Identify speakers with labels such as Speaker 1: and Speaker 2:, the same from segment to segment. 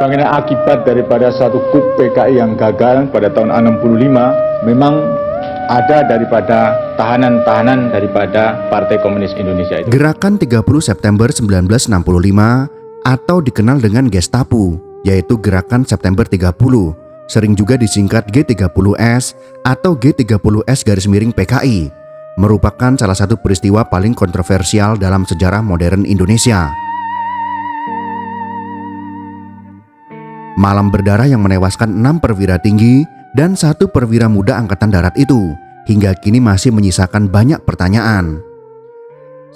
Speaker 1: Mengenai akibat daripada satu KUP PKI yang gagal pada tahun 65 memang ada daripada tahanan-tahanan daripada Partai Komunis Indonesia itu.
Speaker 2: Gerakan 30 September 1965 atau dikenal dengan Gestapu, yaitu Gerakan September 30, sering juga disingkat G30S atau G30S-PKI, merupakan salah satu peristiwa paling kontroversial dalam sejarah modern Indonesia. Malam berdarah yang menewaskan 6 perwira tinggi dan 1 perwira muda Angkatan Darat itu hingga kini masih menyisakan banyak pertanyaan.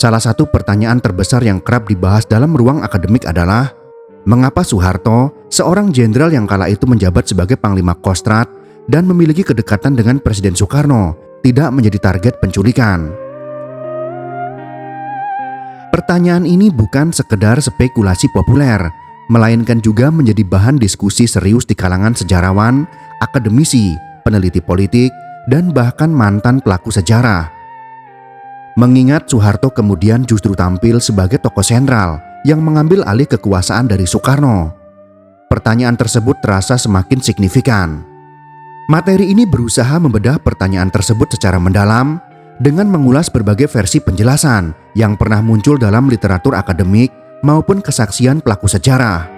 Speaker 2: Salah satu pertanyaan terbesar yang kerap dibahas dalam ruang akademik adalah mengapa Soeharto, seorang jenderal yang kala itu menjabat sebagai Panglima Kostrad dan memiliki kedekatan dengan Presiden Soekarno, tidak menjadi target penculikan. Pertanyaan ini bukan sekedar spekulasi populer, melainkan juga menjadi bahan diskusi serius di kalangan sejarawan, akademisi, peneliti politik, dan bahkan mantan pelaku sejarah. Mengingat Soeharto kemudian justru tampil sebagai tokoh sentral yang mengambil alih kekuasaan dari Soekarno, pertanyaan tersebut terasa semakin signifikan. Materi ini berusaha membedah pertanyaan tersebut secara mendalam dengan mengulas berbagai versi penjelasan yang pernah muncul dalam literatur akademik maupun kesaksian pelaku sejarah.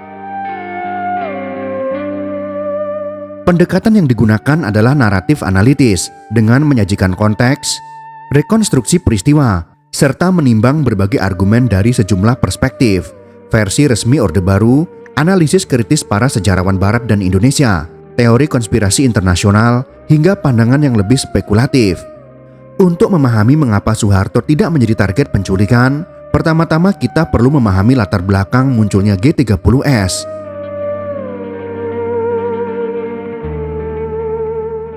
Speaker 2: Pendekatan yang digunakan adalah naratif analitis dengan menyajikan konteks, rekonstruksi peristiwa, serta menimbang berbagai argumen dari sejumlah perspektif, versi resmi Orde Baru, analisis kritis para sejarawan Barat dan Indonesia, teori konspirasi internasional, hingga pandangan yang lebih spekulatif. Untuk memahami mengapa Soeharto tidak menjadi target penculikan, pertama-tama kita perlu memahami latar belakang munculnya G30S.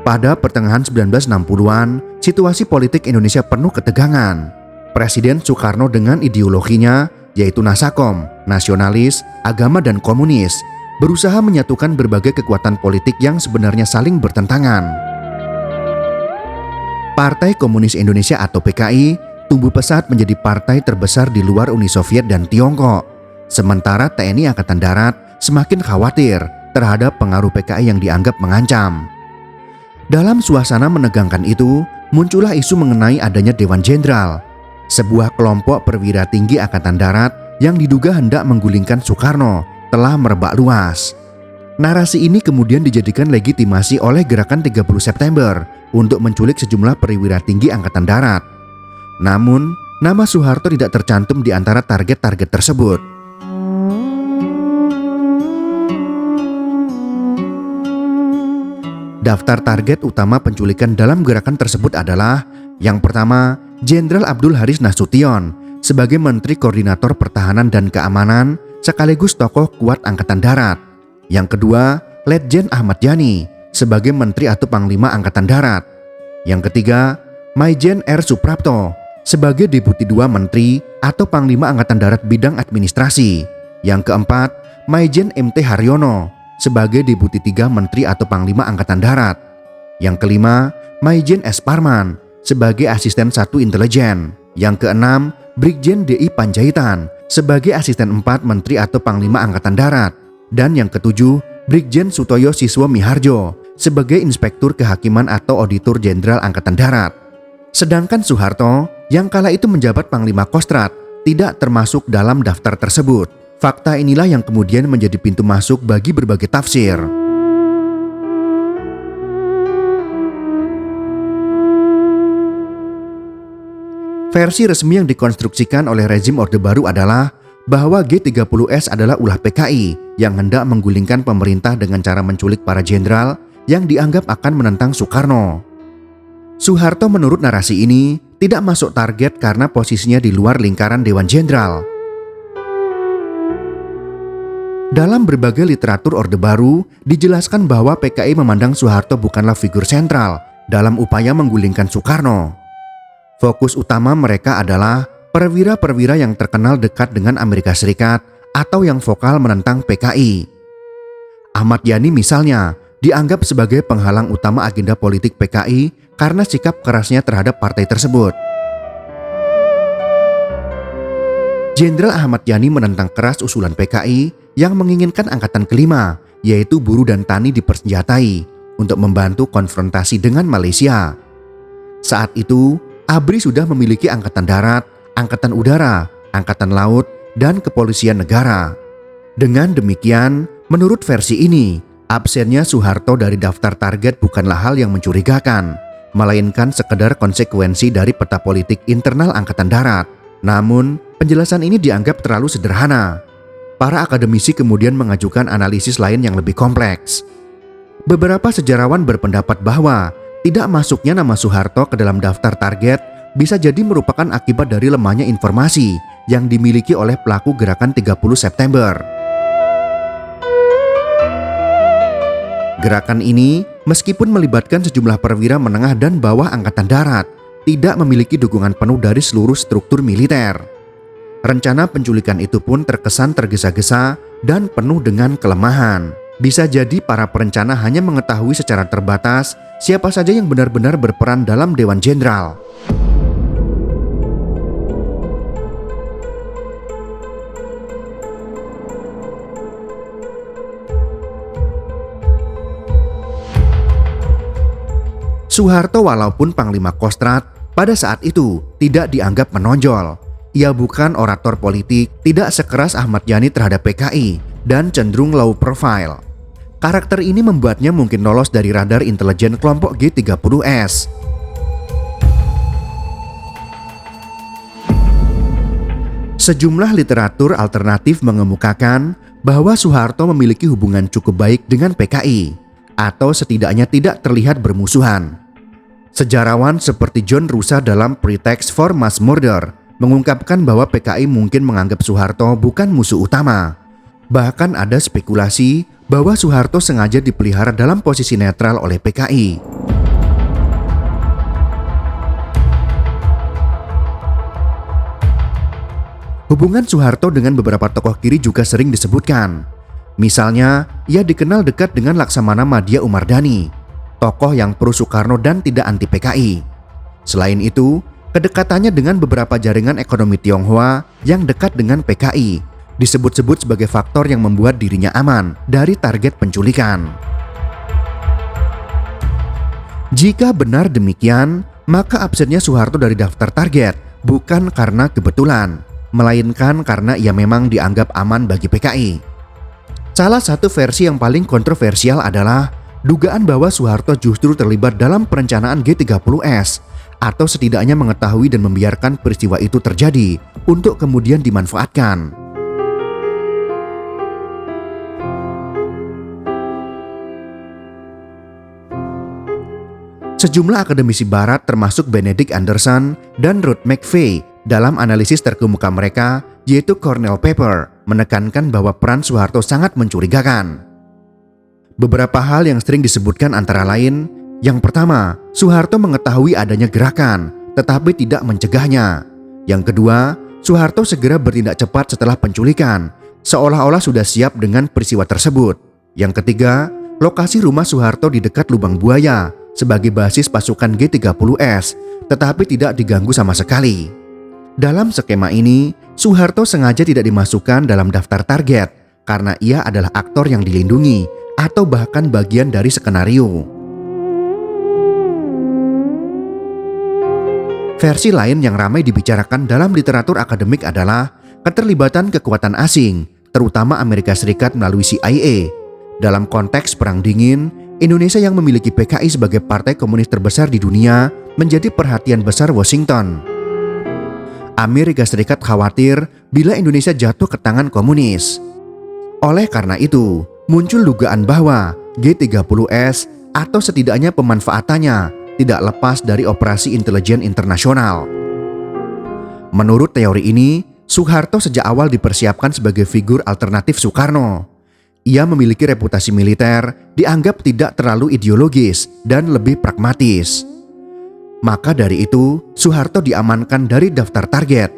Speaker 2: Pada pertengahan 1960-an, situasi politik Indonesia penuh ketegangan. Presiden Soekarno dengan ideologinya, yaitu Nasakom, nasionalis, agama dan komunis, berusaha menyatukan berbagai kekuatan politik yang sebenarnya saling bertentangan. Partai Komunis Indonesia atau PKI tumbuh pesat menjadi partai terbesar di luar Uni Soviet dan Tiongkok. Sementara TNI Angkatan Darat semakin khawatir terhadap pengaruh PKI yang dianggap mengancam. Dalam suasana menegangkan itu, muncullah isu mengenai adanya Dewan Jenderal, sebuah kelompok perwira tinggi Angkatan Darat yang diduga hendak menggulingkan Soekarno telah merebak luas. Narasi ini kemudian dijadikan legitimasi oleh Gerakan 30 September untuk menculik sejumlah perwira tinggi Angkatan Darat. Namun, nama Soeharto tidak tercantum di antara target-target tersebut. Daftar target utama penculikan dalam gerakan tersebut adalah yang pertama, Jenderal Abdul Haris Nasution sebagai Menteri Koordinator Pertahanan dan Keamanan sekaligus tokoh kuat Angkatan Darat. Yang kedua, Letjen Ahmad Yani sebagai Menteri atau Panglima Angkatan Darat. Yang ketiga, Maijen R. Suprapto sebagai Deputi 2 Menteri atau Panglima Angkatan Darat Bidang Administrasi. Yang keempat, Maijen MT Haryono sebagai Deputi 3 Menteri atau Panglima Angkatan Darat. Yang kelima, Maijen S. Parman sebagai Asisten 1 Intelijen. Yang keenam, Brigjen DI Panjaitan sebagai Asisten 4 Menteri atau Panglima Angkatan Darat. Dan yang ketujuh, Brigjen Sutoyo Siswo Miharjo sebagai Inspektur Kehakiman atau Auditor Jenderal Angkatan Darat. Sedangkan Soeharto yang kala itu menjabat Panglima Kostrad tidak termasuk dalam daftar tersebut. Fakta inilah yang kemudian menjadi pintu masuk bagi berbagai tafsir. Versi resmi yang dikonstruksikan oleh rezim Orde Baru adalah bahwa G30S adalah ulah PKI yang hendak menggulingkan pemerintah dengan cara menculik para jenderal yang dianggap akan menentang Soekarno. Soeharto menurut narasi ini tidak masuk target karena posisinya di luar lingkaran Dewan Jenderal. Dalam berbagai literatur Orde Baru, dijelaskan bahwa PKI memandang Soeharto bukanlah figur sentral dalam upaya menggulingkan Soekarno. Fokus utama mereka adalah perwira-perwira yang terkenal dekat dengan Amerika Serikat atau yang vokal menentang PKI. Ahmad Yani misalnya dianggap sebagai penghalang utama agenda politik PKI karena sikap kerasnya terhadap partai tersebut. Jenderal Ahmad Yani menentang keras usulan PKI yang menginginkan angkatan kelima, yaitu buruh dan tani dipersenjatai untuk membantu konfrontasi dengan Malaysia. Saat itu, ABRI sudah memiliki angkatan darat, angkatan udara, angkatan laut, dan kepolisian negara. Dengan demikian, menurut versi ini, absennya Soeharto dari daftar target bukanlah hal yang mencurigakan, melainkan sekedar konsekuensi dari peta politik internal angkatan darat. Namun, penjelasan ini dianggap terlalu sederhana. Para akademisi kemudian mengajukan analisis lain yang lebih kompleks. Beberapa sejarawan berpendapat bahwa tidak masuknya nama Soeharto ke dalam daftar target bisa jadi merupakan akibat dari lemahnya informasi yang dimiliki oleh pelaku gerakan 30 September. Gerakan ini, meskipun melibatkan sejumlah perwira menengah dan bawah angkatan darat, tidak memiliki dukungan penuh dari seluruh struktur militer. Rencana penculikan itu pun terkesan tergesa-gesa dan penuh dengan kelemahan. Bisa jadi para perencana hanya mengetahui secara terbatas siapa saja yang benar-benar berperan dalam Dewan Jenderal. Soeharto walaupun Panglima Kostrad pada saat itu tidak dianggap menonjol. Ia bukan orator politik, tidak sekeras Ahmad Yani terhadap PKI, dan cenderung low profile. Karakter ini membuatnya mungkin lolos dari radar intelijen kelompok G30S. Sejumlah literatur alternatif mengemukakan bahwa Soeharto memiliki hubungan cukup baik dengan PKI, atau setidaknya tidak terlihat bermusuhan. Sejarawan seperti John Rusa dalam Pretext for Mass Murder mengungkapkan bahwa PKI mungkin menganggap Soeharto bukan musuh utama. Bahkan ada spekulasi bahwa Soeharto sengaja dipelihara dalam posisi netral oleh PKI. Hubungan Soeharto dengan beberapa tokoh kiri juga sering disebutkan. Misalnya, ia dikenal dekat dengan Laksamana Madya Umardani, tokoh yang pro Soekarno dan tidak anti PKI. Selain itu, kedekatannya dengan beberapa jaringan ekonomi Tionghoa yang dekat dengan PKI disebut-sebut sebagai faktor yang membuat dirinya aman dari target penculikan. Jika benar demikian, maka absennya Soeharto dari daftar target bukan karena kebetulan, melainkan karena ia memang dianggap aman bagi PKI. Salah satu versi yang paling kontroversial adalah dugaan bahwa Soeharto justru terlibat dalam perencanaan G30S atau setidaknya mengetahui dan membiarkan peristiwa itu terjadi untuk kemudian dimanfaatkan. Sejumlah akademisi barat termasuk Benedict Anderson dan Ruth McVeigh dalam analisis terkemuka mereka yaitu Cornell Paper menekankan bahwa peran Soeharto sangat mencurigakan. Beberapa hal yang sering disebutkan antara lain, yang pertama, Soeharto mengetahui adanya gerakan tetapi tidak mencegahnya. Yang kedua, Soeharto segera bertindak cepat setelah penculikan, seolah-olah sudah siap dengan peristiwa tersebut. Yang ketiga, lokasi rumah Soeharto di dekat Lubang Buaya sebagai basis pasukan G30S, tetapi tidak diganggu sama sekali. Dalam skema ini, Soeharto sengaja tidak dimasukkan dalam daftar target karena ia adalah aktor yang dilindungi atau bahkan bagian dari skenario. Versi lain yang ramai dibicarakan dalam literatur akademik adalah keterlibatan kekuatan asing, terutama Amerika Serikat melalui CIA. Dalam konteks Perang Dingin, Indonesia yang memiliki PKI sebagai partai komunis terbesar di dunia menjadi perhatian besar Washington. Amerika Serikat khawatir bila Indonesia jatuh ke tangan komunis. Oleh karena itu, muncul dugaan bahwa G30S atau setidaknya pemanfaatannya tidak lepas dari operasi intelijen internasional. Menurut teori ini, Soeharto sejak awal dipersiapkan sebagai figur alternatif Soekarno. Ia memiliki reputasi militer, dianggap tidak terlalu ideologis dan lebih pragmatis. Maka dari itu, Soeharto diamankan dari daftar target.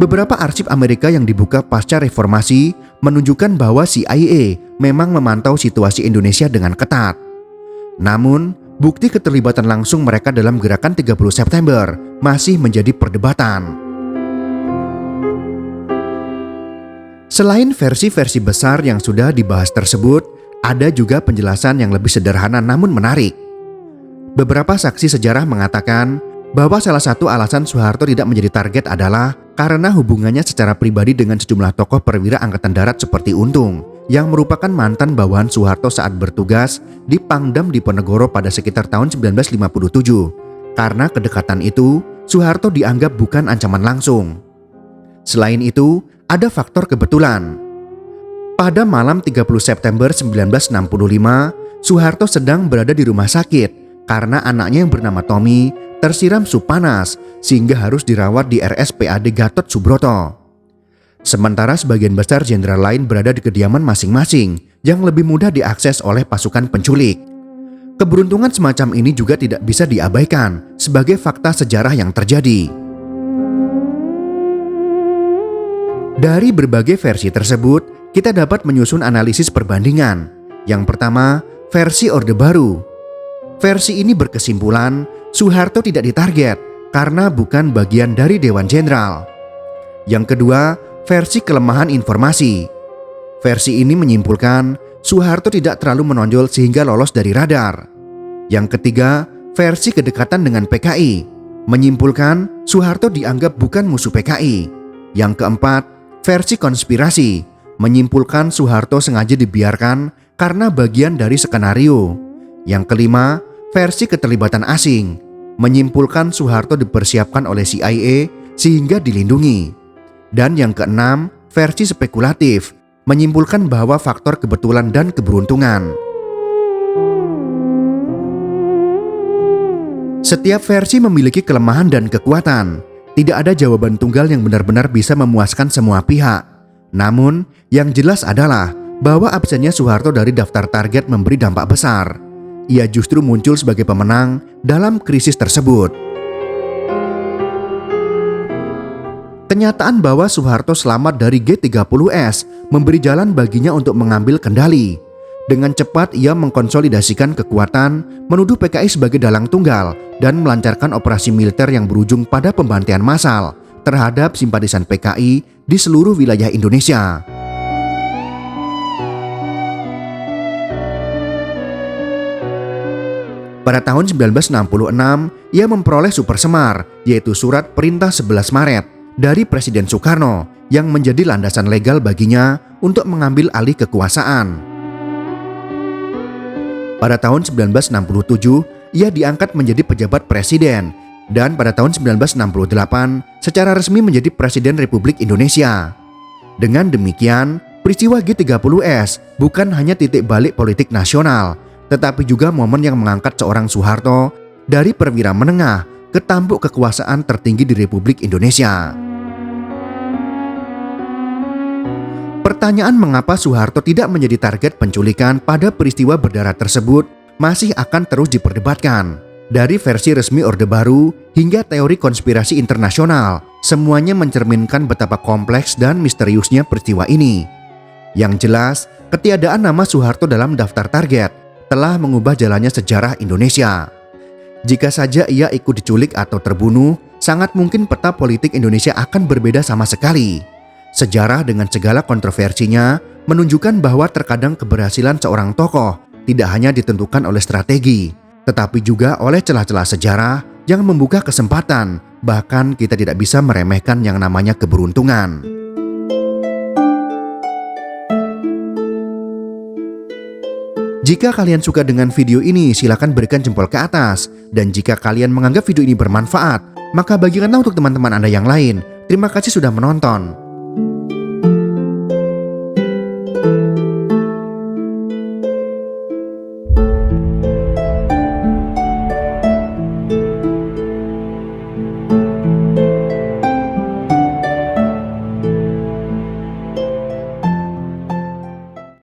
Speaker 2: Beberapa arsip Amerika yang dibuka pasca reformasi menunjukkan bahwa CIA memang memantau situasi Indonesia dengan ketat. Namun, bukti keterlibatan langsung mereka dalam gerakan 30 September masih menjadi perdebatan. Selain versi-versi besar yang sudah dibahas tersebut, ada juga penjelasan yang lebih sederhana namun menarik. Beberapa saksi sejarah mengatakan bahwa salah satu alasan Soeharto tidak menjadi target adalah karena hubungannya secara pribadi dengan sejumlah tokoh perwira Angkatan Darat seperti Untung, yang merupakan mantan bawahan Soeharto saat bertugas di Pangdam Diponegoro pada sekitar tahun 1957. Karena kedekatan itu, Soeharto dianggap bukan ancaman langsung. Selain itu, ada faktor kebetulan. Pada malam 30 September 1965, Soeharto sedang berada di rumah sakit karena anaknya yang bernama Tommy tersiram sup panas sehingga harus dirawat di RSPAD Gatot Subroto. Sementara sebagian besar jenderal lain berada di kediaman masing-masing yang lebih mudah diakses oleh pasukan penculik. Keberuntungan semacam ini juga tidak bisa diabaikan sebagai fakta sejarah yang terjadi. Dari berbagai versi tersebut, kita dapat menyusun analisis perbandingan. Yang pertama, versi Orde Baru. Versi ini berkesimpulan Soeharto tidak ditarget karena bukan bagian dari Dewan Jenderal. Yang kedua, versi kelemahan informasi. Versi ini menyimpulkan Soeharto tidak terlalu menonjol sehingga lolos dari radar. Yang ketiga, versi kedekatan dengan PKI. Menyimpulkan Soeharto dianggap bukan musuh PKI. Yang keempat, versi konspirasi, menyimpulkan Soeharto sengaja dibiarkan karena bagian dari skenario. Yang kelima, versi keterlibatan asing, menyimpulkan Soeharto dipersiapkan oleh CIA sehingga dilindungi. Dan yang keenam, versi spekulatif, menyimpulkan bahwa faktor kebetulan dan keberuntungan. Setiap versi memiliki kelemahan dan kekuatan. Tidak ada jawaban tunggal yang benar-benar bisa memuaskan semua pihak. Namun, yang jelas adalah bahwa absennya Soeharto dari daftar target memberi dampak besar. Ia justru muncul sebagai pemenang dalam krisis tersebut. Kenyataan bahwa Soeharto selamat dari G30S memberi jalan baginya untuk mengambil kendali. Dengan cepat ia mengkonsolidasikan kekuatan, menuduh PKI sebagai dalang tunggal, dan melancarkan operasi militer yang berujung pada pembantaian massal terhadap simpatisan PKI di seluruh wilayah Indonesia. Pada tahun 1966, ia memperoleh Super Semar, yaitu Surat Perintah 11 Maret dari Presiden Soekarno yang menjadi landasan legal baginya untuk mengambil alih kekuasaan. Pada tahun 1967, ia diangkat menjadi pejabat presiden dan pada tahun 1968 secara resmi menjadi Presiden Republik Indonesia. Dengan demikian, peristiwa G30S bukan hanya titik balik politik nasional, tetapi juga momen yang mengangkat seorang Soeharto dari perwira menengah ke tampuk kekuasaan tertinggi di Republik Indonesia. Pertanyaan mengapa Soeharto tidak menjadi target penculikan pada peristiwa berdarah tersebut masih akan terus diperdebatkan. Dari versi resmi Orde Baru hingga teori konspirasi internasional, semuanya mencerminkan betapa kompleks dan misteriusnya peristiwa ini. Yang jelas, ketiadaan nama Soeharto dalam daftar target telah mengubah jalannya sejarah Indonesia. Jika saja ia ikut diculik atau terbunuh, sangat mungkin peta politik Indonesia akan berbeda sama sekali. Sejarah dengan segala kontroversinya menunjukkan bahwa terkadang keberhasilan seorang tokoh tidak hanya ditentukan oleh strategi, tetapi juga oleh celah-celah sejarah yang membuka kesempatan. Bahkan kita tidak bisa meremehkan yang namanya keberuntungan. Jika kalian suka dengan video ini, silakan berikan jempol ke atas. Dan jika kalian menganggap video ini bermanfaat, maka bagikanlah untuk teman-teman Anda yang lain. Terima kasih sudah menonton.